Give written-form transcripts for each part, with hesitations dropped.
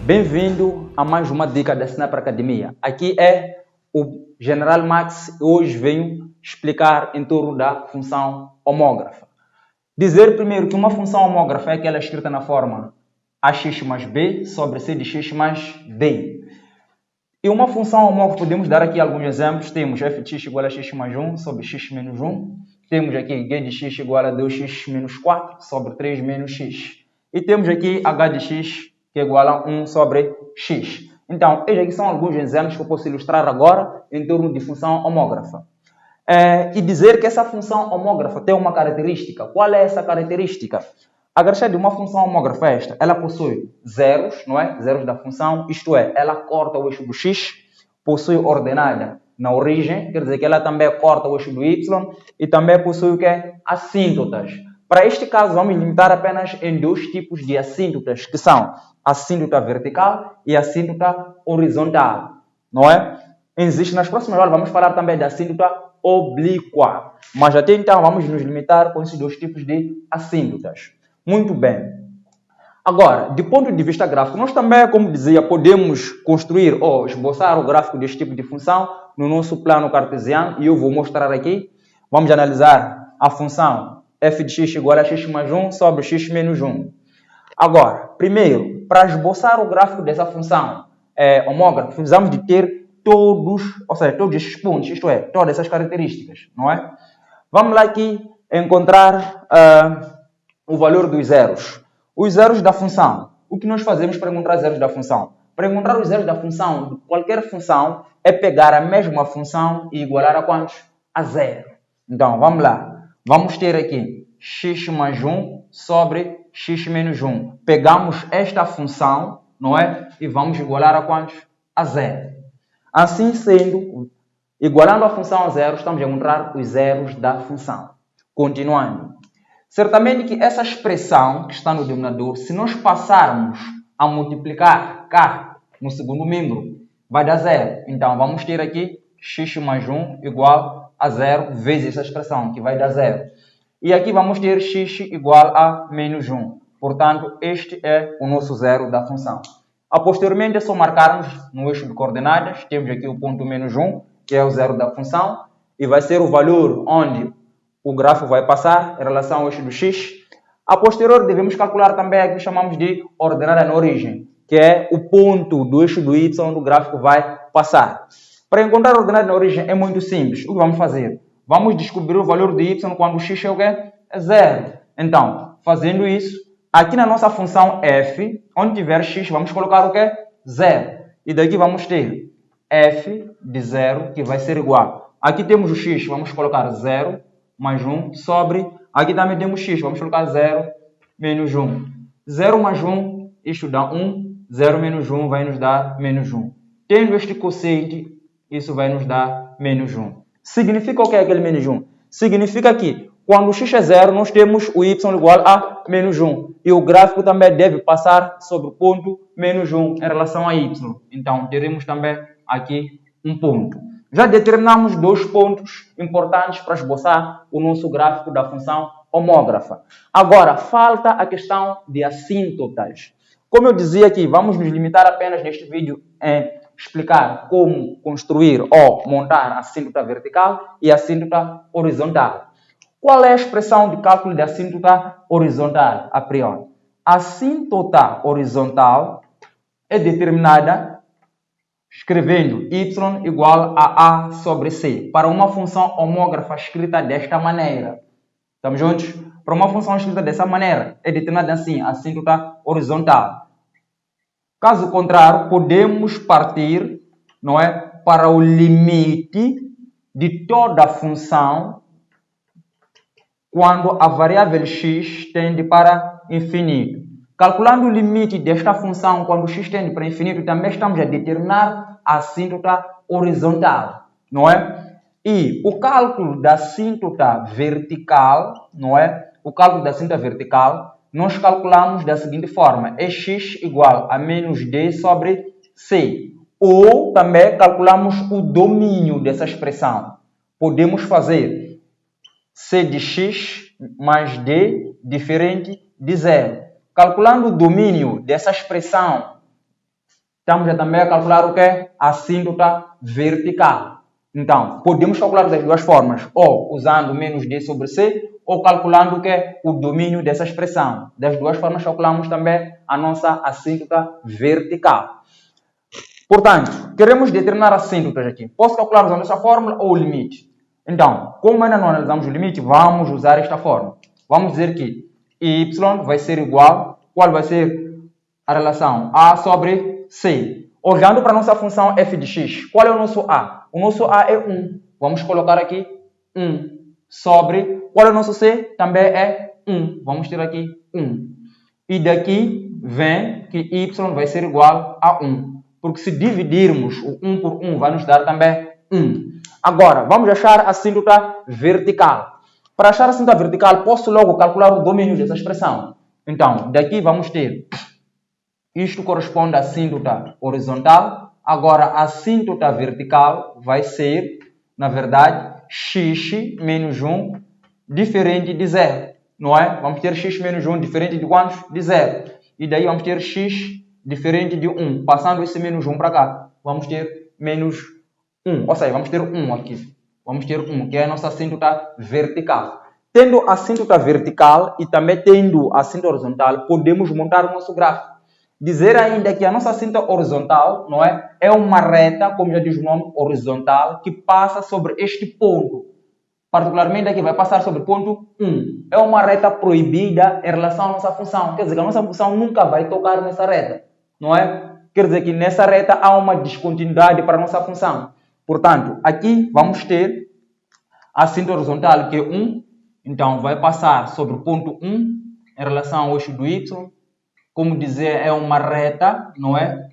Bem-vindo a mais uma dica da Sniper Academia. Aqui é o General Max e hoje venho explicar em torno da função homógrafa. Dizer primeiro que uma função homógrafa é aquela escrita na forma ax mais b sobre c de x mais d. E uma função homógrafa, podemos dar aqui alguns exemplos. Temos f de x igual a x mais 1 sobre x menos 1. Temos aqui g de x igual a 2x menos 4 sobre 3 menos x. E temos aqui h de x que é igual a 1 sobre x. Então, estes aqui são alguns exemplos que eu posso ilustrar agora em torno de função homógrafa. E dizer que essa função homógrafa tem uma característica. Qual é essa característica? A característica de uma função homógrafa é esta. Ela possui zeros, não é? Zeros da função, isto é, ela corta o eixo do x, possui ordenada na origem, quer dizer que ela também corta o eixo do y e também possui o que é? Assíntotas. Para este caso, vamos limitar apenas em dois tipos de assíntotas, que são a assíntota vertical e a assíntota horizontal, não é? Existe, nas próximas aulas vamos falar também da assíntota oblíqua, mas até então vamos nos limitar com esses dois tipos de assíntotas. Muito bem. Agora, de ponto de vista gráfico, nós também, como dizia, podemos construir ou esboçar o gráfico deste tipo de função no nosso plano cartesiano e eu vou mostrar aqui. Vamos analisar a função f de x igual a x mais 1 sobre x menos 1. Agora, primeiro, para esboçar o gráfico dessa função homógrafa, precisamos de ter todos esses pontos, isto é, todas essas características, não é? Vamos lá aqui encontrar o valor dos zeros. Os zeros da função. O que nós fazemos para encontrar os zeros da função? Para encontrar os zeros da função, de qualquer função, é pegar a mesma função e igualar a quantos? A zero. Então, vamos lá. Vamos ter aqui x mais 1 sobre x menos 1. Pegamos esta função, não é? E vamos igualar a quantos? A zero. Assim sendo, igualando a função a zero, estamos a encontrar os zeros da função. Continuando. Certamente que essa expressão que está no denominador, se nós passarmos a multiplicar cá no segundo membro, vai dar zero. Então, vamos ter aqui x mais 1 igual a zero vezes essa expressão, que vai dar zero. E aqui vamos ter x igual a menos 1. Portanto, este é o nosso zero da função. A posteriormente, é só marcarmos no eixo de coordenadas. Temos aqui o ponto menos 1, que é o zero da função. E vai ser o valor onde o gráfico vai passar em relação ao eixo do x. A posterior, devemos calcular também aquilo que chamamos de ordenada na origem, que é o ponto do eixo do y onde o gráfico vai passar. Para encontrar a ordenada na origem é muito simples. O que vamos fazer? Vamos descobrir o valor de y quando o x é o quê? É zero. Então, fazendo isso, aqui na nossa função f, onde tiver x, vamos colocar o quê? Zero. E daqui vamos ter f de zero, que vai ser igual. Aqui temos o x, vamos colocar 0 mais 1 sobre... Aqui também temos x, vamos colocar 0 menos 1. 0 mais 1, isto dá 1. 0 menos 1 vai nos dar menos 1. Tendo este quociente, isso vai nos dar menos 1. Significa o que é aquele menos 1? Significa que quando o x é 0, nós temos o y igual a menos 1. E o gráfico também deve passar sobre o ponto menos 1 em relação a y. Então, teremos também aqui um ponto. Já determinamos dois pontos importantes para esboçar o nosso gráfico da função homógrafa. Agora, falta a questão de assíntotas. Como eu dizia aqui, vamos nos limitar apenas neste vídeo em explicar como construir ou montar a assíntota vertical e a assíntota horizontal. Qual é a expressão de cálculo da assíntota horizontal a priori? A assíntota horizontal é determinada escrevendo y igual a a sobre c para uma função homógrafa escrita desta maneira. Estamos juntos? Para uma função escrita dessa maneira, é determinada assim, a assíntota horizontal. Caso contrário, podemos partir, não é, para o limite de toda a função quando a variável x tende para infinito. Calculando o limite desta função quando x tende para infinito, também estamos a determinar a assíntota horizontal, não é? E o cálculo da assíntota vertical, não é? O cálculo da assíntota vertical, nós calculamos da seguinte forma, é x igual a menos d sobre c. Ou também calculamos o domínio dessa expressão. Podemos fazer c de x mais d diferente de zero. Calculando o domínio dessa expressão estamos já também a calcular o quê? A assíntota vertical. Então, podemos calcular das duas formas, ou usando menos d sobre c, ou calculando o quê? O domínio dessa expressão. Das duas formas, calculamos também a nossa assíntota vertical. Portanto, queremos determinar assíntotas aqui. Posso calcular usando essa fórmula ou o limite? Então, como ainda não analisamos o limite, vamos usar esta fórmula. Vamos dizer que y vai ser igual, qual vai ser a relação? A sobre c. Olhando para a nossa função f de x, qual é o nosso a? O nosso a é 1. Vamos colocar aqui 1 sobre, qual é o nosso c? Também é 1. Vamos ter aqui 1. E daqui vem que y vai ser igual a 1. Porque se dividirmos o 1 por 1, vai nos dar também 1. Agora, vamos achar a assíntota vertical. Para achar a assíntota vertical, posso logo calcular o domínio dessa expressão. Então, daqui vamos ter, isto corresponde à assíntota horizontal. Agora, a assíntota vertical vai ser, na verdade, x menos 1 diferente de 0. Não é? Vamos ter x menos 1 diferente de quantos? De 0. E daí vamos ter x diferente de 1. Passando esse menos 1 para cá, vamos ter menos 1. Ou seja, vamos ter 1 aqui. Vamos ter 1, que é a nossa assíntota vertical. Tendo a assíntota vertical e também tendo a assíntota horizontal, podemos montar o nosso gráfico. Dizer ainda que a nossa assíntota horizontal, não é? É uma reta, como já diz o nome, horizontal, que passa sobre este ponto. Particularmente aqui vai passar sobre o ponto 1. É uma reta proibida em relação à nossa função. Quer dizer que a nossa função nunca vai tocar nessa reta. Não é? Quer dizer que nessa reta há uma descontinuidade para a nossa função. Portanto, aqui vamos ter a assíntota horizontal, que é 1. Então, vai passar sobre o ponto 1 em relação ao eixo do y. Como dizer, é uma reta, não é?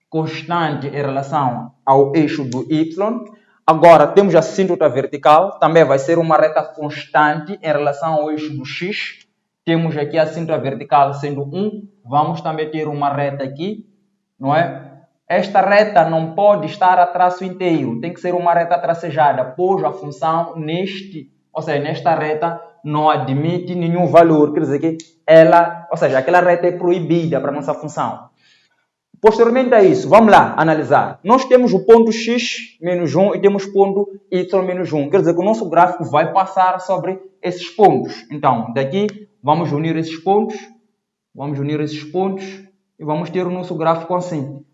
Constante em relação ao eixo do y. Agora, temos a assíntota vertical. Também vai ser uma reta constante em relação ao eixo do x. Temos aqui a assíntota vertical sendo 1. Vamos também ter uma reta aqui, não é? Esta reta não pode estar a traço inteiro, tem que ser uma reta tracejada, pois a função nesta reta não admite nenhum valor, quer dizer que aquela reta é proibida para a nossa função. Posteriormente a isso, vamos lá analisar. Nós temos o ponto x menos 1 e temos o ponto y menos 1, quer dizer que o nosso gráfico vai passar sobre esses pontos. Então, daqui vamos unir esses pontos e vamos ter o nosso gráfico assim.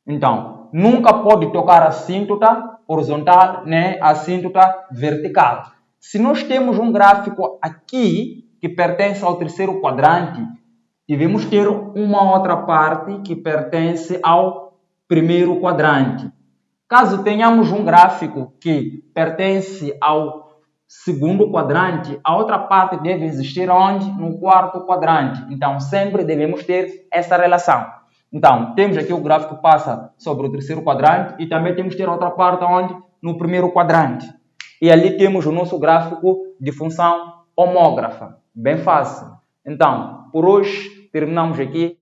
Então, nunca pode tocar a assíntota horizontal nem a assíntota vertical. Se nós temos um gráfico aqui que pertence ao terceiro quadrante, devemos ter uma outra parte que pertence ao primeiro quadrante. Caso tenhamos um gráfico que pertence ao segundo quadrante, a outra parte deve existir onde? No quarto quadrante. Então, sempre devemos ter essa relação. Então, temos aqui o gráfico que passa sobre o terceiro quadrante e também temos que ter outra parte onde? No primeiro quadrante. E ali temos o nosso gráfico de função homógrafa. Bem fácil. Então, por hoje, terminamos aqui.